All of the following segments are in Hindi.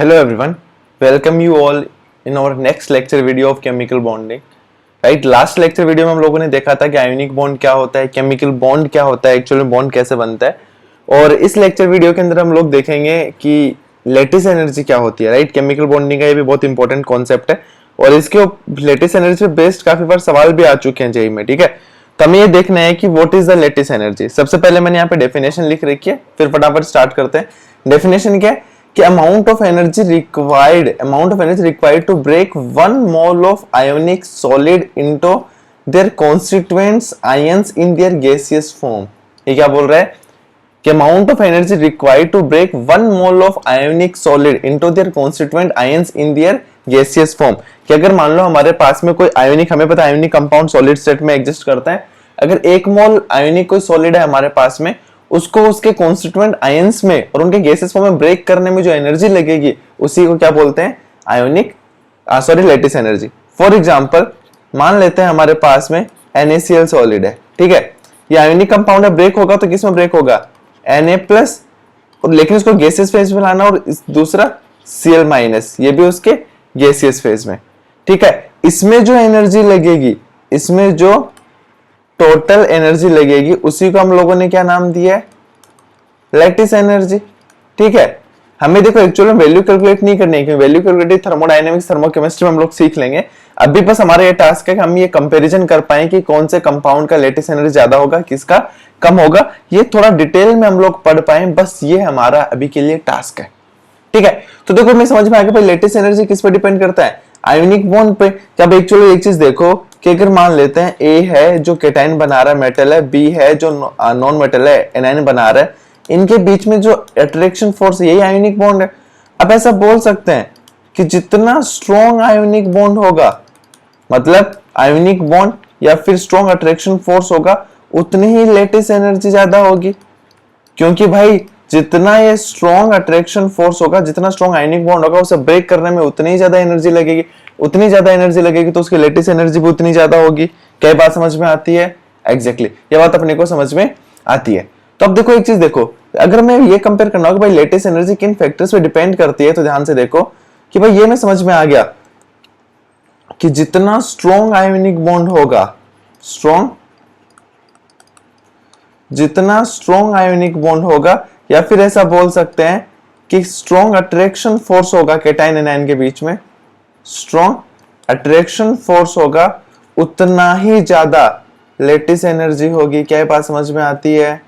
Hello everyone, welcome you all in our next lecture video of chemical bonding. Right, last lecture video में हम लोगों ने देखा था कि आयोनिक बॉन्ड क्या होता है, केमिकल बॉन्ड क्या होता है, एक्चुअली बॉन्ड कैसे बनता है। और इस लेक्चर वीडियो के अंदर हम लोग देखेंगे कि लेटिस एनर्जी क्या होती है। राइट, केमिकल बॉन्डिंग का ये भी बहुत इंपॉर्टेंट कॉन्सेप्ट है और इसके लेटिस एनर्जी पे बेस्ड काफी बार सवाल भी आ चुके हैं जेईई में। ठीक है, तो हमें ये देखना है कि what is the lattice energy. सबसे पहले मैंने यहाँ पे डेफिनेशन लिख रखी है, फिर फटाफट स्टार्ट करते हैं। डेफिनेशन क्या है कि amount of energy required to break 1 mole of ionic solid into their constituents ions in their gaseous form। ये क्या बोल रहा है कि amount of energy required to break 1 mole of ionic solid into their constituent ions in their gaseous form। कि अगर मान लो हमारे पास में कोई आयोनिक, हमें पता है आयोनिक कंपाउंड सॉलिड स्टेट में एग्जिस्ट करता है, अगर 1 मोल आयोनिक कोई सॉलिड है हमारे पास में, उसको उसके कॉन्स्टिट्यूएंट आयंस में और उनके गैसेस फॉर्म में ब्रेक करने में जो एनर्जी लगेगी उसी को क्या बोलते हैं, ionic lattice energy. For example मान लेते हैं हमारे पास में NaCl सॉलिड है। ठीक है, ये आयोनिक कंपाउंड है, ब्रेक होगा तो किस में ब्रेक होगा, Na+, और लेकिन उसको गैसियस फेज में लाना, और दूसरा Cl-, ये भी उसके गैसियस फेज में। ठीक है, इसमें जो एनर्जी लगेगी, इसमें जो टोटल एनर्जी लगेगी उसी को हम लोगों ने क्या नाम दिया है, लैटिस एनर्जी। ठीक है, हमें देखो एक्चुअली वैल्यू कैलकुलेट नहीं करनी है, क्योंकि वैल्यू कैलकुलेट थर्मोडायनेमिक्स थर्मोकेमिस्ट्री में हम लोग सीख लेंगे। अभी बस हमारा ये टास्क है कि हम ये कंपैरिजन कर पाए कि कौन से कंपाउंड का लैटिस एनर्जी ज्यादा होगा, किसका कम होगा, ये थोड़ा डिटेल में हम लोग पढ़ पाए, बस ये हमारा अभी के लिए टास्क है। ठीक है, तो देखो मैं समझ में आ गया भाई लैटिस एनर्जी किस पे डिपेंड करता है, आयोनिक बॉन्ड पे। जब एक्चुअली एक चीज देखो कि अगर मान लेते हैं A है जो केटाइन बना रहा है मेटल है, B है जो नॉन मेटल है एनायन बना रहा है, इनके बीच में जो अट्रैक्शन फोर्स यही आयोनिक बॉन्ड है। अब ऐसा बोल सकते हैं कि जितना स्ट्रॉन्ग आयोनिक बॉन्ड होगा, मतलब आयोनिक बॉन्ड या फिर स्ट्रॉन्ग अट्रैक्शन फोर्स होगा, उतनी ही लेटिस एनर्जी ज्यादा होगी। क्योंकि भाई जितना ये स्ट्रॉन्ग अट्रैक्शन फोर्स होगा, जितना स्ट्रॉन्ग आयोनिक बॉन्ड होगा, उसे ब्रेक करने में उतनी ही ज्यादा एनर्जी लगेगी, उतनी ज्यादा एनर्जी लगेगी तो उसकी लेटिस एनर्जी भी उतनी ज्यादा होगी। क्या बात समझ में आती है? एग्जैक्टली ये बात अपने को समझ में आती है। तो अब देखो एक चीज देखो, अगर मैं ये कंपेयर करना होगा भाई लेटिस एनर्जी किन फैक्टर्स पे डिपेंड करती है, तो ध्यान से देखो कि भाई ये मैं समझ में आ गया कि जितना स्ट्रॉन्ग आयोनिक बॉन्ड होगा, जितना स्ट्रॉन्ग आयोनिक बॉन्ड होगा, या फिर ऐसा बोल सकते हैं कि स्ट्रॉन्ग अट्रैक्शन फोर्स होगा केटाइन एनायन के बीच में, स्ट्रॉन्ग अट्रैक्शन फोर्स होगा, उतना ही ज्यादा लेटिस एनर्जी होगी। क्या बात समझ में आती है?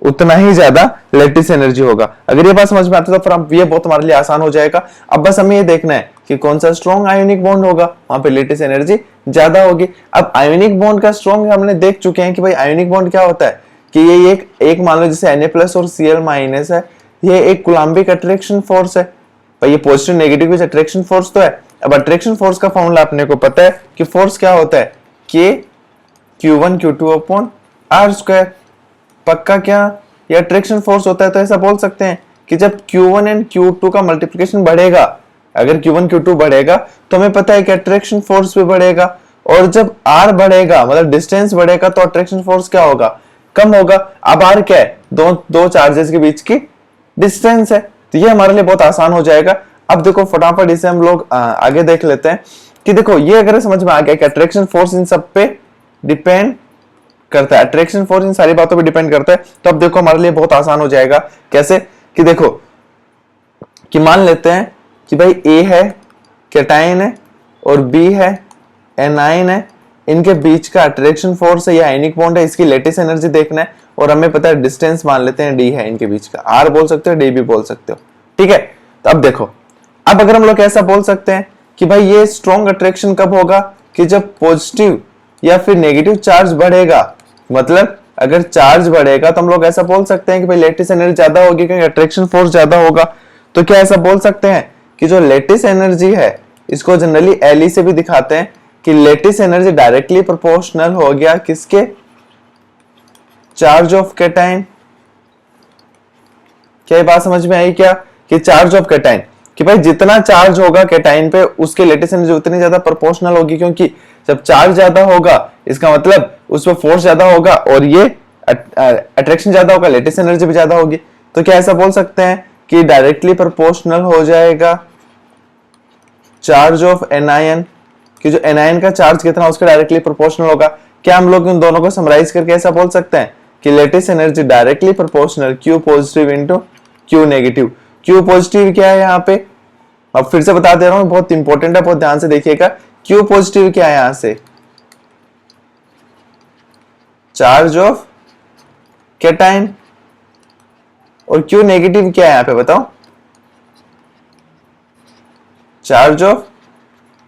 उतना ही ज्यादा लेटिस एनर्जी होगा। अगर ये बात समझ में आती है तो फिर अब ये बहुत हमारे लिए आसान हो जाएगा। अब बस हमें ये देखना है कि कौन सा स्ट्रॉन्ग आयोनिक बॉन्ड होगा, वहां पे लेटिस एनर्जी ज्यादा होगी। अब आयोनिक बॉन्ड का स्ट्रॉन्ग हमने देख चुके हैं कि भाई आयोनिक बॉन्ड क्या होता है कि ये एक मान लो जैसे Na+ और Cl- है, ये एक कूलम्बिक अट्रैक्शन फोर्स है। भाई ये पॉजिटिव नेगेटिव कुछ अट्रैक्शन फोर्स तो है। अब अट्रैक्शन फोर्स का फॉर्मूला अपने को पता है कि फोर्स क्या होता है, K Q1 Q2/r²। पक्का क्या ये अट्रैक्शन फोर्स होता है? तो ऐसा बोल सकते हैं कि जब Q1 एंड Q2 का मल्टीप्लिकेशन बढ़ेगा, अगर Q1 Q2 बढ़ेगा तो हमें पता है कि अट्रैक्शन फोर्स भी बढ़ेगा, और जब R बढ़ेगा मतलब डिस्टेंस बढ़ेगा तो अट्रैक्शन फोर्स क्या होगा, कम होगा। अब R क्या है, दो चार्जेस के बीच की डिस्टेंस है। तो ये हमारे लिए बहुत आसान हो जाएगा। अब देखो फटाफट इसे हम लोग आगे देख लेते हैं कि देखो ये अगर समझ में आ गया कि अट्रैक्शन फोर्स इन सब पे डिपेंड करता है, अट्रैक्शन फोर्स इन सारी बातों पे डिपेंड करता है, तो अब देखो हमारे लिए बहुत आसान हो जाएगा। कैसे कि देखो कि मान लेते हैं कि भाई A है केटाइन है और B है एनायन है, इनके बीच का अट्रैक्शन फोर्स है, ये आयनिक बॉन्ड है, इसकी लेटिस एनर्जी देखना है, और हमें पता है डिस्टेंस मान लेते हैं D है इनके बीच का, R बोल सकते हो D भी बोल सकते हो। ठीक है, तो अब देखो, अब अगर हम लोग ऐसा बोल सकते हैं कि भाई ये स्ट्रॉन्ग अट्रैक्शन कब होगा कि जब पॉजिटिव या फिर नेगेटिव चार्ज बढ़ेगा। मतलब अगर चार्ज बढ़ेगा तो हम लोग ऐसा बोल सकते हैं कि भाई लेटिस एनर्जी ज्यादा होगी क्योंकि अट्रैक्शन फोर्स ज्यादा होगा। तो क्या ऐसा बोल सकते हैं कि जो लेटिस एनर्जी है, इसको जनरली Le से भी दिखाते हैं कि लेटिस एनर्जी डायरेक्टली प्रोपोर्शनल हो गया किसके, चार्ज ऑफ केटाइन। क्या ये बात समझ में आई क्या कि चार्ज ऑफ केटाइन, कि भाई जितना चार्ज होगा केटाइन पे उसके लेटिस एनर्जी उतनी ज्यादा प्रोपोर्शनल होगी, क्योंकि जब चार्ज ज्यादा होगा इसका मतलब उस पर फोर्स ज्यादा होगा और ये अट्रैक्शन ज्यादा होगा, लेटिस एनर्जी भी ज्यादा होगी। तो क्या ऐसा बोल सकते हैं कि डायरेक्टली प्रोपोर्शनल हो जाएगा चार्ज ऑफ एनायन, कि जो एनायन का चार्ज कितना उसके डायरेक्टली प्रोपोर्शनल होगा। क्या हम लोग इन दोनों को समराइज करके ऐसा बोल सकते हैं कि lattice energy directly proportional Q positive into Q negative. Q positive क्या है यहाँ पे, अब फिर से बता दे रहा हूं, बहुत इंपॉर्टेंट है, बहुत ध्यान से देखिएगा। Q पॉजिटिव क्या है यहां से, चार्ज ऑफ कैटायन, और Q नेगेटिव क्या है यहां पे बताओ, चार्ज ऑफ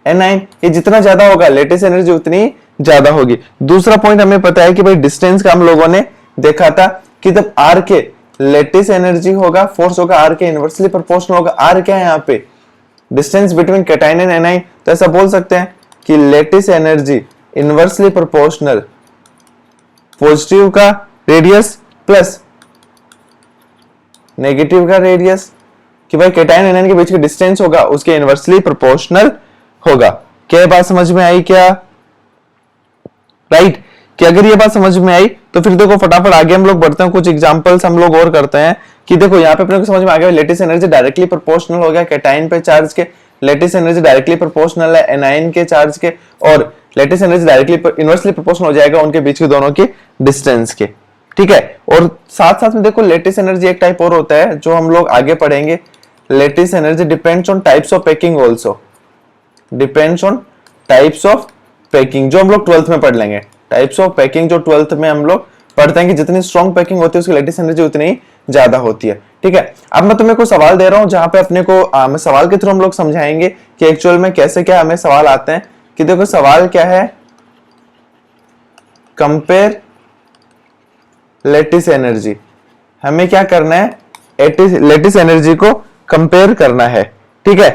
एनायन। ये जितना ज्यादा होगा लेटिस एनर्जी उतनी ज्यादा होगी। दूसरा पॉइंट हमें पता है कि भाई डिस्टेंस का हम लोगों ने देखा था कि जब आर के लेटिस एनर्जी होगा, फोर्स होगा आर के इनवर्सली प्रोपोर्शनल होगा। आर क्या है यहाँ पे, distance between cation and anion. तो ऐसा बोल सकते हैं कि lattice energy inversely proportional positive का रेडियस प्लस नेगेटिव का रेडियस, कि भाई कैटायन एनायन के बीच का डिस्टेंस होगा उसके इनवर्सली प्रोपोर्शनल होगा। क्या बात समझ में आई क्या, राइट? कि अगर ये बात समझ में आई तो फिर देखो फटाफट आगे हम लोग बढ़ते हैं, कुछ एग्जांपल्स हम लोग और करते हैं। कि देखो यहाँ पे अपने को समझ में आ गया लेटिस एनर्जी डायरेक्टली प्रोपोर्शनल हो गया कैटायन पे चार्ज के, लेटिस एनर्जी डायरेक्टली प्रोपोर्शनल है एनायन के चार्ज के, और lattice energy directly inversely proportional हो जाएगा उनके बीच के दोनों के डिस्टेंस के। ठीक है, और साथ साथ में देखो लेटिस एनर्जी एक टाइप और होता है जो हम लोग आगे पढ़ेंगे। Lattice energy depends on types of packing also, depends on types of packing, जो हम लोग 12th में पढ़ लेंगे। टाइप्स ऑफ पैकिंग जो 12th में हम लोग पढ़ते हैं कि जितनी स्ट्रॉन्ग पैकिंग होती है उसकी लेटिस एनर्जी उतनी ही ज्यादा होती है। ठीक है, अब मैं तुम्हें को सवाल दे रहा हूं जहां पे अपने को मैं सवाल के थ्रू हम लोग समझाएंगे कि एक्चुअल में कैसे क्या हमें सवाल आते हैं। कि देखो सवाल क्या है, कंपेयर लेटिस एनर्जी, हमें क्या करना है, लेटिस एनर्जी को कंपेयर करना है। ठीक है,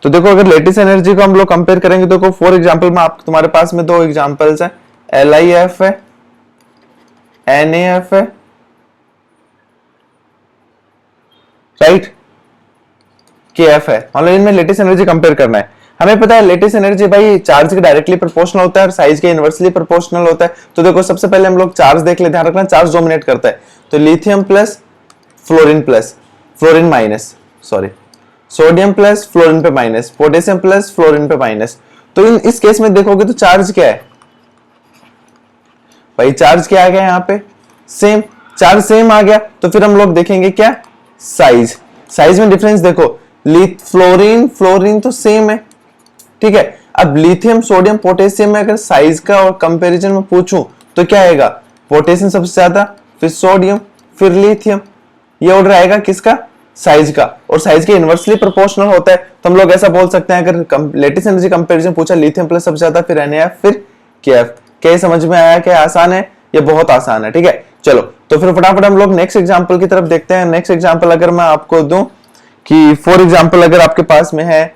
तो देखो अगर लेटिस एनर्जी को हम लोग कंपेयर करेंगे, देखो फॉर एग्जांपल में आप तुम्हारे पास में दो एग्जांपल्स हैं, LIF है, NAF है, राइट, KF है। मतलब इनमें लेटिस एनर्जी कंपेयर करना है। हमें पता है लेटिस एनर्जी भाई चार्ज के डायरेक्टली प्रोपोर्शनल होता है और साइज के इनवर्सली प्रोपोर्शनल होता है। तो देखो सबसे पहले हम लोग चार्ज देख ले, ध्यान रखना चार्ज डोमिनेट करता है। तो lithium plus fluorine minus, sorry sodium plus fluorine पे माइनस, पोटेशियम प्लस फ्लोरीन पे माइनस। तो इस केस में देखोगे तो चार्ज क्या है भाई, चार्ज क्या आ गया यहाँ पे, सेम, चार्ज सेम आ गया। तो फिर हम लोग देखेंगे क्या, साइज में डिफरेंस देखो, फ्लोरीन तो सेम है। ठीक है, अब लिथियम सोडियम पोटेशियम में अगर साइज का और कंपैरिजन में पूछूं तो क्या आएगा, पोटेशियम सबसे ज्यादा, फिर सोडियम, फिर लिथियम। ये ऑर्डर आएगा किसका, साइज का, और साइज के इनवर्सली प्रोपोर्शनल होता है। तो हम लोग ऐसा बोल सकते हैं अगर लेटिस एनर्जी कंपैरिजन पूछा, लिथियम प्लस सबसे ज्यादा, फिर NAF, फिर KF। क्या समझ में आया, क्या आसान है, ये बहुत आसान है। ठीक है, चलो तो फिर फटाफट हम लोग नेक्स्ट एग्जांपल की तरफ देखते हैं। नेक्स्ट एग्जांपल अगर मैं आपको दूं कि फॉर एग्जांपल अगर आपके पास में है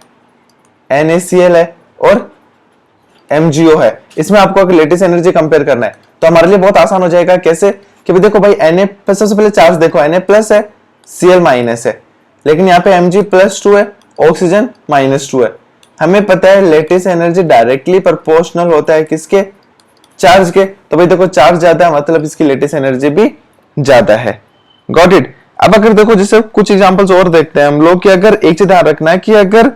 NaCl है और MgO है, इसमें आपको अगर लेटिस एनर्जी कंपेयर करना है तो हमारे लिए बहुत आसान हो जाएगा। कैसे कि देखो भाई Na सबसे पहले चार्ज देखो, Na प्लस है, Cl माइनस है, लेकिन यहाँ पे Mg प्लस 2 है, ऑक्सीजन माइनस 2 है। हमें पता है लेटिस एनर्जी डायरेक्टली प्रोपोर्शनल होता है किसके, चार्ज के। तो भाई देखो चार्ज ज्यादा है मतलब इसकी लेटिस एनर्जी भी ज्यादा है। Got it. अब अगर देखो जैसे कुछ एग्जांपल्स और देखते हैं हम लोग कि अगर एक चीज ध्यान रखना है कि अगर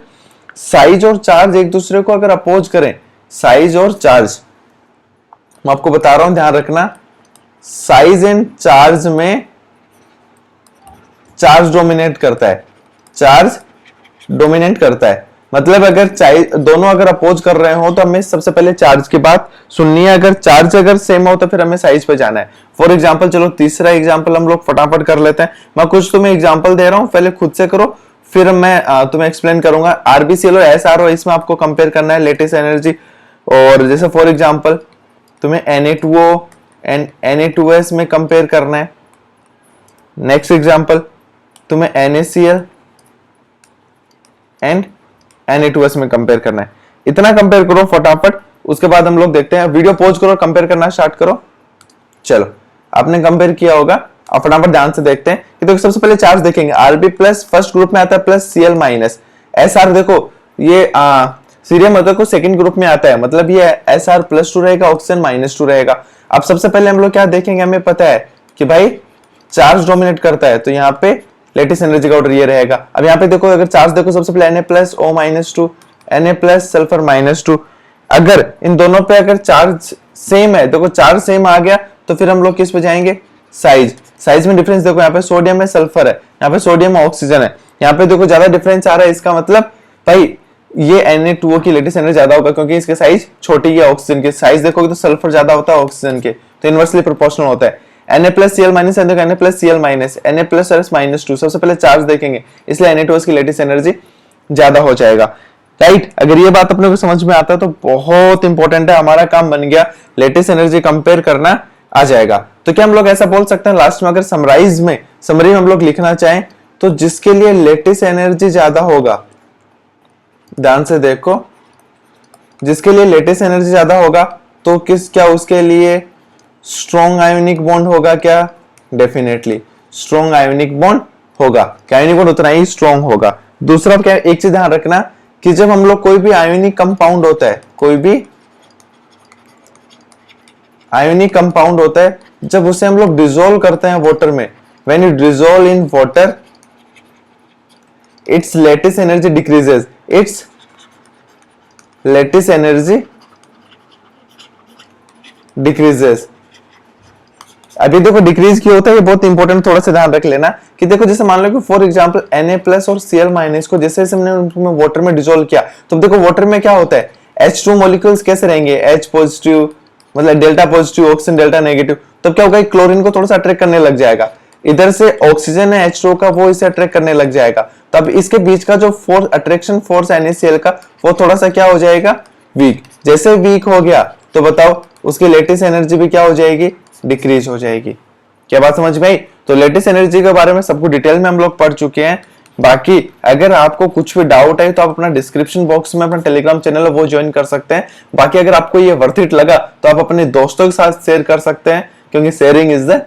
साइज और चार्ज एक दूसरे को अगर अपोज करें, साइज और चार्ज, मैं आपको बता रहा हूं ध्यान रखना, साइज एंड चार्ज में चार्ज डोमिनेट करता है, चार्ज डोमिनेट करता है। मतलब अगर दोनों अगर अपोज कर रहे हो तो हमें सबसे पहले चार्ज की बात सुननी है। अगर चार्ज अगर सेम हो तो फिर हमें साइज पे जाना है। फॉर एग्जांपल चलो तीसरा एग्जांपल हम लोग फटाफट कर लेते हैं। मैं कुछ तुम्हें एग्जांपल दे रहा हूं, पहले खुद से करो, फिर मैं तुम्हें एक्सप्लेन करूंगा। RbCl और SRO इसमें आपको कंपेयर करना है लेटिस एनर्जी। और जैसे फॉर एग्जांपल तुम्हें Na2O एंड Na2S में कंपेयर करना है। नेक्स्ट एग्जांपल तुम्हें NaCl एंड Na2S में कंपेयर करना है। इतना कंपेयर करो फटाफट, उसके बाद हम लोग देखते हैं। वीडियो पॉज करो, कंपेयर करना स्टार्ट करो। चलो आपने कंपेयर किया होगा, अब फटाफट ध्यान से देखते हैं कि तो सबसे पहले चार्ज देखेंगे। Rb प्लस फर्स्ट ग्रुप में आता है प्लस Cl माइनस। SR देखो ये सीरियम मतलब को सेकंड ग्रुप में आता है, मतलब ये SR प्लस 2 रहेगा, ऑक्सीजन माइनस 2 रहेगा। अब सबसे पहले हम लोग क्या देखेंगे, हमें पता है कि भाई चार्ज डोमिनेट करता है, तो यहाँ पे लेटेस्ट एनर्जी का ऑर्डर ये रहेगा। अब यहाँ पे देखो, अगर चार्ज देखो, सबसे पहले Na+O-2 Na+ सल्फर -2। अगर इन दोनों पे अगर चार्ज सेम है, देखो चार्ज सेम आ गया, तो फिर हम लोग किस पे जाएंगे, साइज में डिफरेंस देखो, यहाँ पे सोडियम है सल्फर है, यहाँ पे सोडियम ऑक्सीजन है, यहाँ पे देखो ज्यादा डिफरेंस आ रहा है, इसका मतलब भाई ये Na2O की लेटेस्ट एनर्जी ज्यादा होगा, क्योंकि इसके साइज छोटी है ऑक्सीजन के। साइज देखोगे तो सल्फर ज्यादा होता है ऑक्सीजन के, तो इनवर्सली प्रोपोर्शनल होता है। Na+Cl- Na+Cl-, Na+2 सबसे पहले चार्ज देखेंगे, इसलिए Na2O की लेटेस्ट एनर्जी ज्यादा हो जाएगा, राइट। अगर ये बात अपने को समझ में आता है तो बहुत इंपॉर्टेंट है, हमारा काम बन गया, लेटेस्ट एनर्जी कंपेयर करना आ जाएगा। तो क्या हम लोग ऐसा बोल सकते हैं लास्ट में, अगर समरी में हम लोग लिखना चाहें, तो जिसके लिए लेटेस्ट एनर्जी ज्यादा होगा, ध्यान से देखो, जिसके लिए लेटेस्ट एनर्जी ज्यादा होगा तो क्या उसके लिए स्ट्रॉन्ग आयोनिक बॉन्ड होगा क्या, डेफिनेटली स्ट्रॉन्ग आयोनिक बॉन्ड होगा, आयोनिक बॉन्ड उतना ही स्ट्रॉन्ग होगा। दूसरा क्या, एक चीज ध्यान रखना कि जब हम लोग कोई भी आयोनिक कंपाउंड होता है, कोई भी आयोनिक कंपाउंड होता है, जब उसे हम लोग डिसॉल्व करते हैं वाटर में, when you dissolve in water, it's latest energy decreases, it's latest energy decreases. अभी देखो डिक्रीज क्यों होता है, ये बहुत इंपॉर्टेंट, थोड़ा सा ध्यान रख लेना कि देखो जैसे मान लो कि फॉर एग्जांपल Na+ और Cl- को जैसे जैसे हमने वाटर में डिसॉल्व किया, तो देखो वाटर में क्या होता है, H2 मॉलिक्यूल्स कैसे रहेंगे, H पॉजिटिव, मतलब delta positive, oxygen delta negative, तब क्या होगा, क्लोरीन को थोड़ा सा अट्रैक्ट करने लग जाएगा, इधर से ऑक्सीजन है H2 का, वो इसे अट्रैक्ट करने लग जाएगा, तब इसके बीच का जो फोर्स, अट्रैक्शन फोर्स NaCl का, वो थोड़ा सा क्या हो जाएगा, वीक। जैसे वीक हो गया तो बताओ उसकी लेटेस्ट एनर्जी भी क्या हो जाएगी, डिक्रीज हो जाएगी। क्या बात समझ में आई? तो लेटेस्ट एनर्जी के बारे में सबको डिटेल में हम लोग पढ़ चुके हैं। बाकी अगर आपको कुछ भी डाउट है तो आप अपना डिस्क्रिप्शन बॉक्स में अपना टेलीग्राम चैनल है वो ज्वाइन कर सकते हैं। बाकी अगर आपको ये वर्थ इट लगा तो आप अपने दोस्तों के साथ शेयर कर सकते हैं, क्योंकि शेयरिंग इज द